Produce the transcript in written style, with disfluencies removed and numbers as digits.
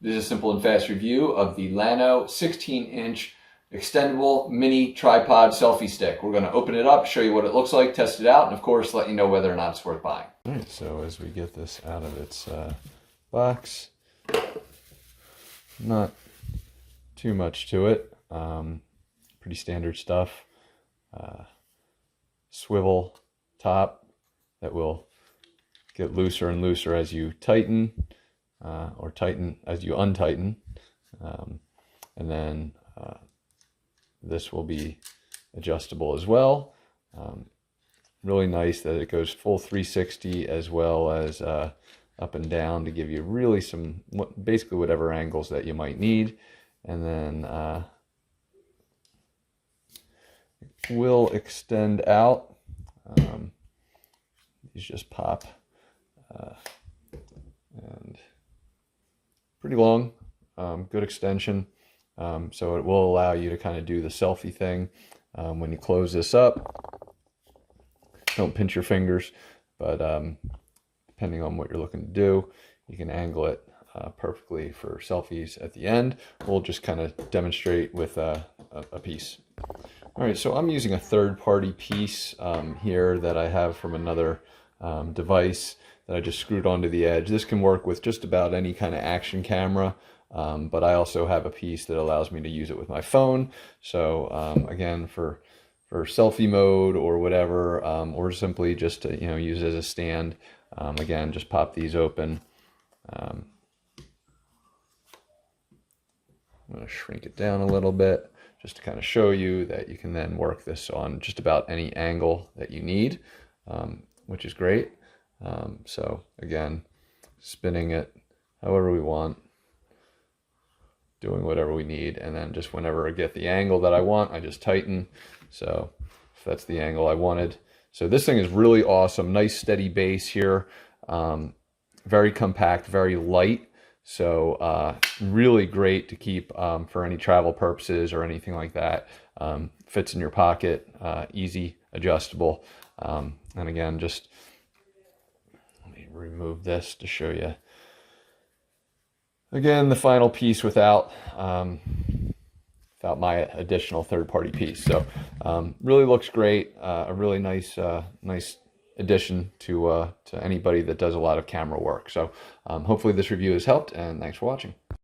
This is a simple and fast review of the Llano 16-inch extendable mini tripod selfie stick. We're going to open it up, show you what it looks like, test it out, and of course let you know whether or not it's worth buying. All right, so as we get this out of its box, not too much to it. Pretty standard stuff. Swivel top that will get looser and looser as you tighten, or tighten as you untighten. And then this will be adjustable as well. Really nice that it goes full 360 as well as up and down to give you really some, basically whatever angles that you might need. And then it will extend out. These just pop. And pretty long, good extension. So it will allow you to kind of do the selfie thing when you close this up. Don't pinch your fingers, but depending on what you're looking to do, you can angle it perfectly for selfies at the end. We'll just kind of demonstrate with a piece. All right, so I'm using a third-party piece here that I have from another device that I just screwed onto the edge. This can work with just about any kind of action camera, but I also have a piece that allows me to use it with my phone. So again, for selfie mode or whatever, or simply just to use it as a stand. Again, just pop these open. I'm going to shrink it down a little bit just to kind of show you that you can then work this on just about any angle that you need, which is great. So again, spinning it however we want, doing whatever we need, and then just whenever I get the angle that I want, I just tighten. So if that's the angle I wanted. So this thing is really awesome. Nice steady base here. Very compact, very light. So really great to keep for any travel purposes or anything like that. Fits in your pocket, easy, adjustable. And again, just let me remove this to show you. Again, the final piece without my additional third-party piece. So really looks great. A really nice addition to anybody that does a lot of camera work. So hopefully this review has helped, and thanks for watching.